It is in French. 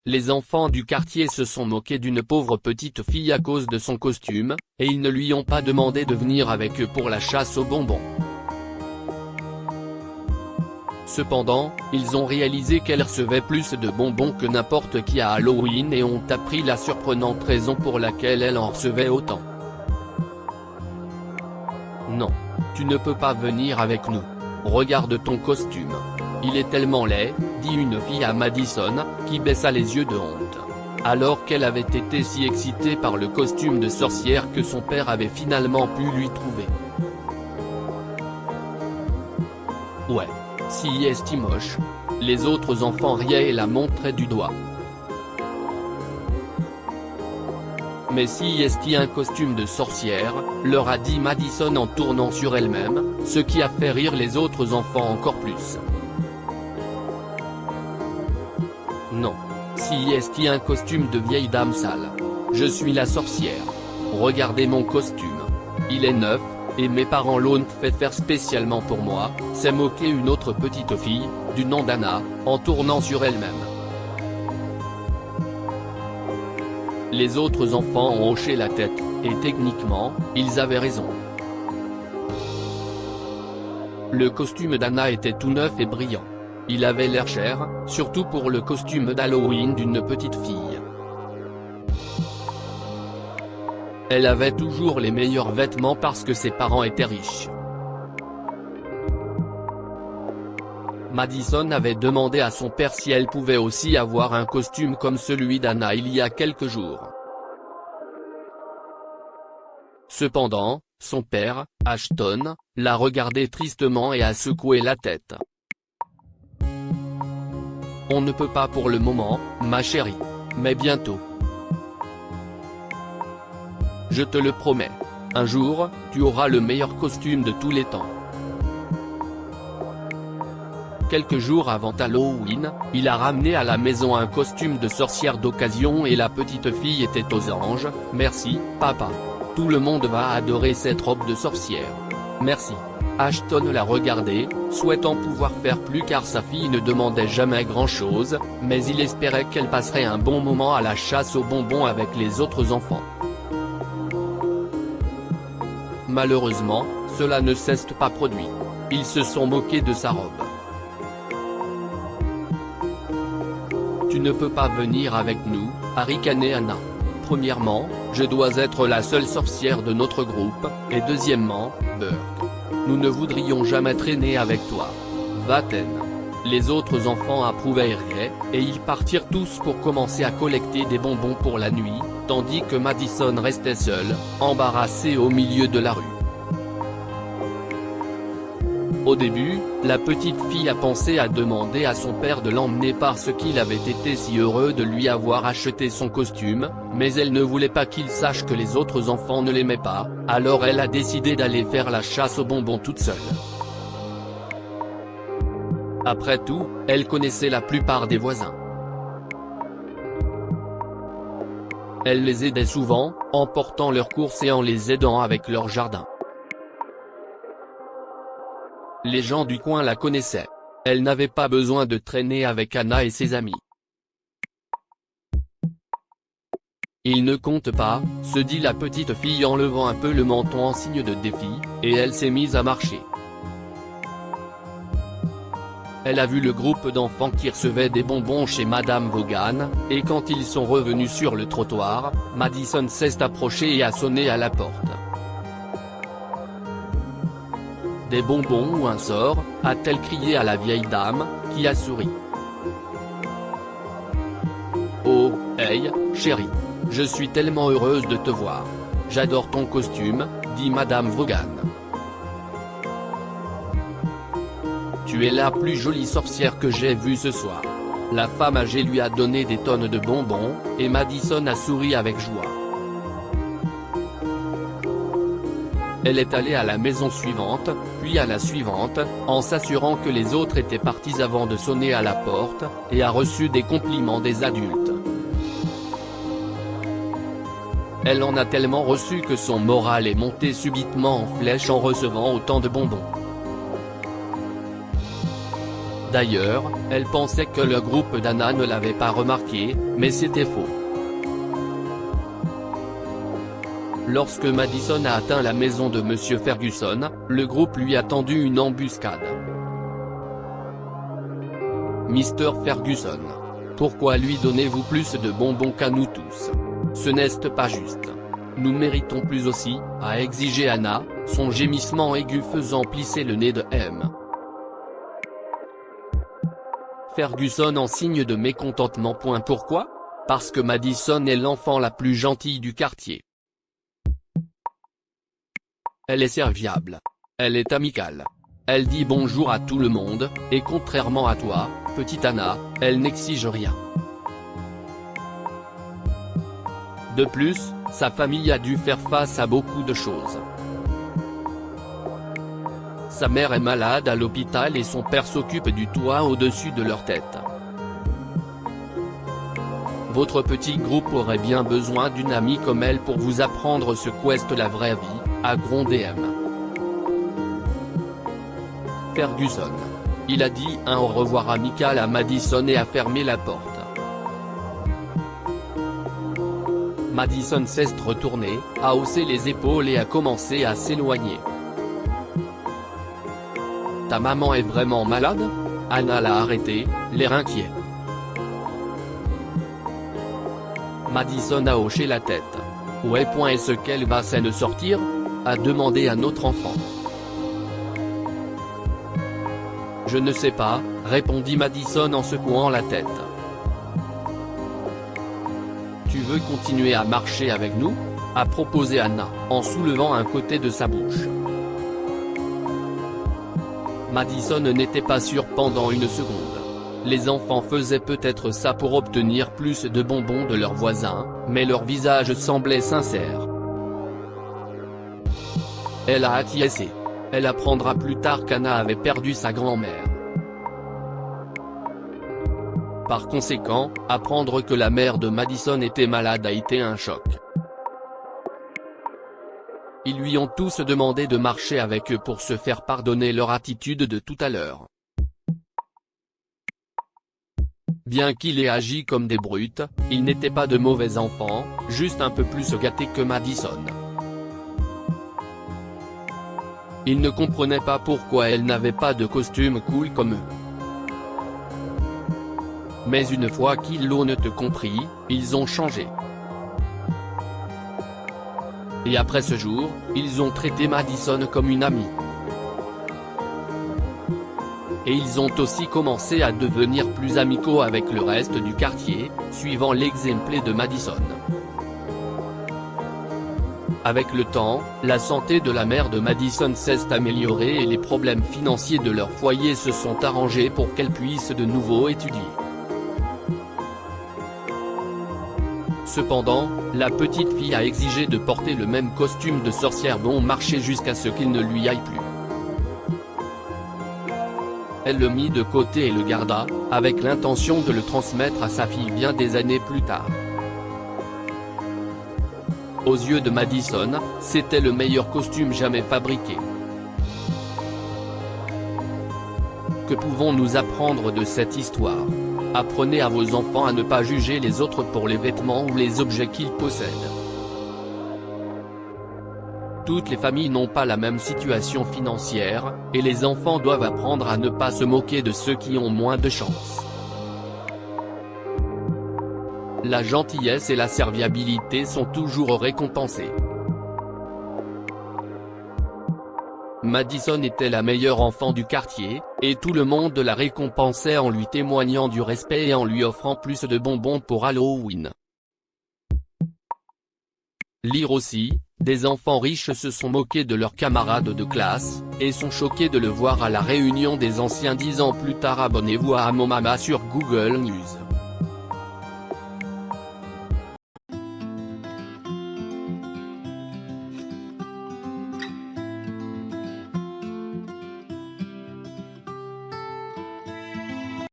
Les enfants du quartier se sont moqués d'une pauvre petite fille à cause de son costume, et ils ne lui ont pas demandé de venir avec eux pour la chasse aux bonbons. Cependant, ils ont réalisé qu'elle recevait plus de bonbons que n'importe qui à Halloween et ont appris la surprenante raison pour laquelle elle en recevait autant. Non. Tu ne peux pas venir avec nous. Regarde ton costume. Il est tellement laid, dit une fille à Madison, qui baissa les yeux de honte. Alors qu'elle avait été si excitée par le costume de sorcière que son père avait finalement pu lui trouver. Ouais. Si est moche. Les autres enfants riaient et la montraient du doigt. Mais si est un costume de sorcière, leur a dit Madison en tournant sur elle-même, ce qui a fait rire les autres enfants encore plus. Non. Si est un costume de vieille dame sale. Je suis la sorcière. Regardez mon costume. Il est neuf, et mes parents l'ont fait faire spécialement pour moi, s'est moquée une autre petite fille, du nom d'Anna, en tournant sur elle-même. Les autres enfants ont hoché la tête, et techniquement, ils avaient raison. Le costume d'Anna était tout neuf et brillant. Il avait l'air cher, surtout pour le costume d'Halloween d'une petite fille. Elle avait toujours les meilleurs vêtements parce que ses parents étaient riches. Madison avait demandé à son père si elle pouvait aussi avoir un costume comme celui d'Anna il y a quelques jours. Cependant, son père, Ashton, l'a regardé tristement et a secoué la tête. On ne peut pas pour le moment, ma chérie. Mais bientôt. Je te le promets. Un jour, tu auras le meilleur costume de tous les temps. Quelques jours avant Halloween, il a ramené à la maison un costume de sorcière d'occasion et la petite fille était aux anges. Merci, papa. Tout le monde va adorer cette robe de sorcière. Merci. Ashton l'a regardé, souhaitant pouvoir faire plus car sa fille ne demandait jamais grand-chose, mais il espérait qu'elle passerait un bon moment à la chasse aux bonbons avec les autres enfants. Malheureusement, cela ne s'est pas produit. Ils se sont moqués de sa robe. Tu ne peux pas venir avec nous, a ricané Anna. Premièrement, je dois être la seule sorcière de notre groupe, et deuxièmement, Burke. Nous ne voudrions jamais traîner avec toi. Va-t'en. Les autres enfants approuvaient et riaient, et ils partirent tous pour commencer à collecter des bonbons pour la nuit, tandis que Madison restait seule, embarrassée au milieu de la rue. Au début, la petite fille a pensé à demander à son père de l'emmener parce qu'il avait été si heureux de lui avoir acheté son costume, mais elle ne voulait pas qu'il sache que les autres enfants ne l'aimaient pas, alors elle a décidé d'aller faire la chasse aux bonbons toute seule. Après tout, elle connaissait la plupart des voisins. Elle les aidait souvent, en portant leurs courses et en les aidant avec leur jardin. Les gens du coin la connaissaient. Elle n'avait pas besoin de traîner avec Anna et ses amis. Il ne compte pas, se dit la petite fille en levant un peu le menton en signe de défi, et elle s'est mise à marcher. Elle a vu le groupe d'enfants qui recevaient des bonbons chez Madame Vaughan, et quand ils sont revenus sur le trottoir, Madison s'est approchée et a sonné à la porte. Des bonbons ou un sort, a-t-elle crié à la vieille dame, qui a souri. Oh, hey, chérie. Je suis tellement heureuse de te voir. J'adore ton costume, dit Madame Vaughan. Tu es la plus jolie sorcière que j'ai vue ce soir. La femme âgée lui a donné des tonnes de bonbons, et Madison a souri avec joie. Elle est allée à la maison suivante, puis à la suivante, en s'assurant que les autres étaient partis avant de sonner à la porte, et a reçu des compliments des adultes. Elle en a tellement reçu que son moral est monté subitement en flèche en recevant autant de bonbons. D'ailleurs, elle pensait que le groupe d'Anna ne l'avait pas remarqué, mais c'était faux. Lorsque Madison a atteint la maison de Monsieur Ferguson, le groupe lui a tendu une embuscade. Mr. Ferguson. Pourquoi lui donnez-vous plus de bonbons qu'à nous tous? Ce n'est pas juste. Nous méritons plus aussi, a exigé Anna, son gémissement aigu faisant plisser le nez de M. Ferguson en signe de mécontentement. Pourquoi? Parce que Madison est l'enfant la plus gentille du quartier. Elle est serviable. Elle est amicale. Elle dit bonjour à tout le monde, et contrairement à toi, petite Anna, elle n'exige rien. De plus, sa famille a dû faire face à beaucoup de choses. Sa mère est malade à l'hôpital et son père s'occupe du toit au-dessus de leur tête. Votre petit groupe aurait bien besoin d'une amie comme elle pour vous apprendre ce qu'est la vraie vie, a grondé M. Ferguson. Il a dit un au revoir amical à Madison et a fermé la porte. Madison s'est retournée, a haussé les épaules et a commencé à s'éloigner. Ta maman est vraiment malade? Anna l'a arrêté, l'air inquiet. Madison a hoché la tête. Où est-ce qu'elle va s'en sortir? A demandé un autre enfant. Je ne sais pas, répondit Madison en secouant la tête. Tu veux continuer à marcher avec nous? A proposé Anna, en soulevant un côté de sa bouche. Madison n'était pas sûre pendant une seconde. Les enfants faisaient peut-être ça pour obtenir plus de bonbons de leurs voisins, mais leur visage semblait sincère. Elle a acquiescé. Elle apprendra plus tard qu'Anna avait perdu sa grand-mère. Par conséquent, apprendre que la mère de Madison était malade a été un choc. Ils lui ont tous demandé de marcher avec eux pour se faire pardonner leur attitude de tout à l'heure. Bien qu'il ait agi comme des brutes, ils n'étaient pas de mauvais enfants, juste un peu plus gâtés que Madison. Ils ne comprenaient pas pourquoi elle n'avait pas de costume cool comme eux. Mais une fois qu'ils l'ont compris, ils ont changé. Et après ce jour, ils ont traité Madison comme une amie. Et ils ont aussi commencé à devenir plus amicaux avec le reste du quartier, suivant l'exemple de Madison. Avec le temps, la santé de la mère de Madison s'est améliorée et les problèmes financiers de leur foyer se sont arrangés pour qu'elle puisse de nouveau étudier. Cependant, la petite fille a exigé de porter le même costume de sorcière bon marché jusqu'à ce qu'il ne lui aille plus. Elle le mit de côté et le garda, avec l'intention de le transmettre à sa fille bien des années plus tard. Aux yeux de Madison, c'était le meilleur costume jamais fabriqué. Que pouvons-nous apprendre de cette histoire? Apprenez à vos enfants à ne pas juger les autres pour les vêtements ou les objets qu'ils possèdent. Toutes les familles n'ont pas la même situation financière, et les enfants doivent apprendre à ne pas se moquer de ceux qui ont moins de chance. La gentillesse et la serviabilité sont toujours récompensées. Madison était la meilleure enfant du quartier, et tout le monde la récompensait en lui témoignant du respect et en lui offrant plus de bonbons pour Halloween. Lire aussi, des enfants riches se sont moqués de leurs camarades de classe, et sont choqués de le voir à la réunion des anciens 10 ans plus tard. Abonnez-vous à Amomama sur Google News.